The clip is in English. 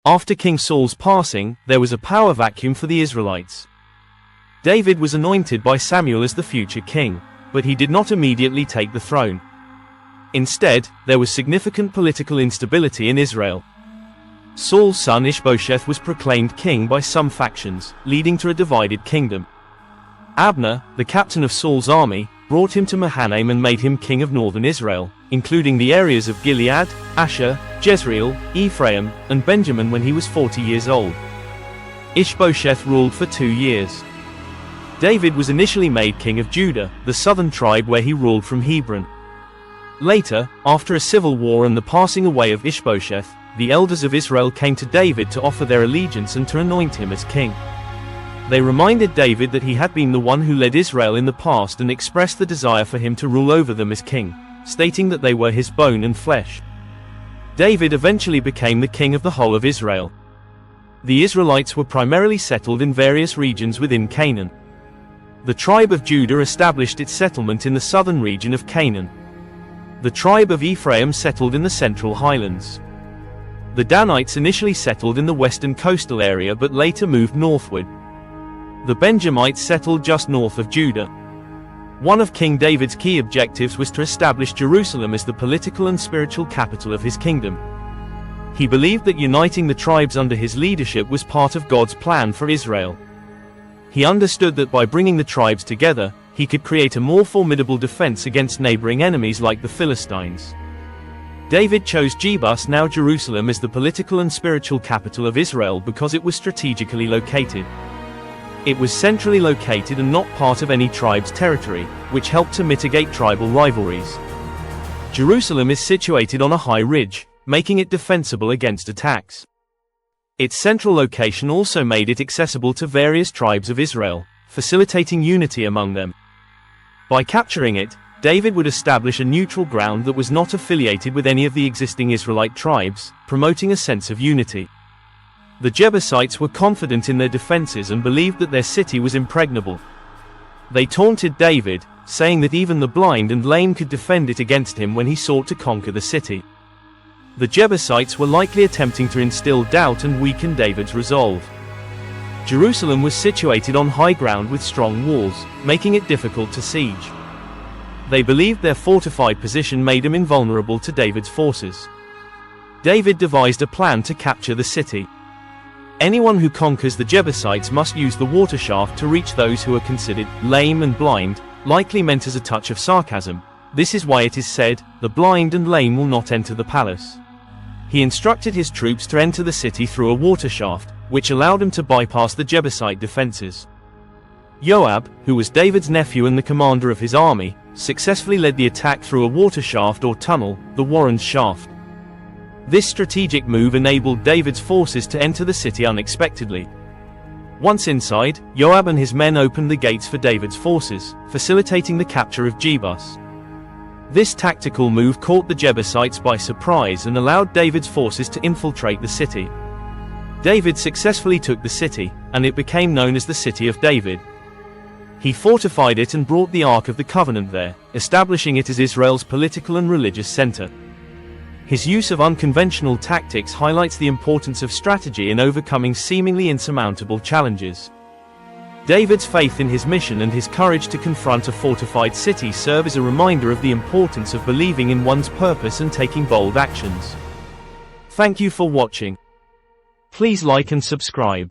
After King Saul's passing, there was a power vacuum for the Israelites. David was anointed by Samuel as the future king, but he did not immediately take the throne. Instead, there was significant political instability in Israel. Saul's son Ishbosheth was proclaimed king by some factions, leading to a divided kingdom. Abner, the captain of Saul's army, brought him to Mahanaim and made him king of northern Israel, including the areas of Gilead, Asher, Jezreel, Ephraim, and Benjamin when he was 40 years old. Ishbosheth ruled for 2 years. David was initially made king of Judah, the southern tribe where he ruled from Hebron. Later, after a civil war and the passing away of Ishbosheth, the elders of Israel came to David to offer their allegiance and to anoint him as king. They reminded David that he had been the one who led Israel in the past and expressed the desire for him to rule over them as king, stating that they were his bone and flesh. David eventually became the king of the whole of Israel. The Israelites were primarily settled in various regions within Canaan. The tribe of Judah established its settlement in the southern region of Canaan. The tribe of Ephraim settled in the central highlands. The Danites initially settled in the western coastal area but later moved northward. The Benjamites settled just north of Judah. One of King David's key objectives was to establish Jerusalem as the political and spiritual capital of his kingdom. He believed that uniting the tribes under his leadership was part of God's plan for Israel. He understood that by bringing the tribes together, he could create a more formidable defense against neighboring enemies like the Philistines. David chose Jebus, now Jerusalem, as the political and spiritual capital of Israel because it was strategically located. It was centrally located and not part of any tribe's territory, which helped to mitigate tribal rivalries. Jerusalem is situated on a high ridge, making it defensible against attacks. Its central location also made it accessible to various tribes of Israel, facilitating unity among them. By capturing it, David would establish a neutral ground that was not affiliated with any of the existing Israelite tribes, promoting a sense of unity. The Jebusites were confident in their defenses and believed that their city was impregnable. They taunted David, saying that even the blind and lame could defend it against him when he sought to conquer the city. The Jebusites were likely attempting to instill doubt and weaken David's resolve. Jerusalem was situated on high ground with strong walls, making it difficult to siege. They believed their fortified position made him invulnerable to David's forces. David devised a plan to capture the city. Anyone who conquers the Jebusites must use the water shaft to reach those who are considered lame and blind, likely meant as a touch of sarcasm. This is why it is said, "The blind and lame will not enter the palace." He instructed his troops to enter the city through a water shaft, which allowed them to bypass the Jebusite defenses. Joab, who was David's nephew and the commander of his army, successfully led the attack through a water shaft or tunnel, the Warren's Shaft. This strategic move enabled David's forces to enter the city unexpectedly. Once inside, Joab and his men opened the gates for David's forces, facilitating the capture of Jebus. This tactical move caught the Jebusites by surprise and allowed David's forces to infiltrate the city. David successfully took the city, and it became known as the City of David. He fortified it and brought the Ark of the Covenant there, establishing it as Israel's political and religious center. His use of unconventional tactics highlights the importance of strategy in overcoming seemingly insurmountable challenges. David's faith in his mission and his courage to confront a fortified city serve as a reminder of the importance of believing in one's purpose and taking bold actions. Thank you for watching. Please like and subscribe.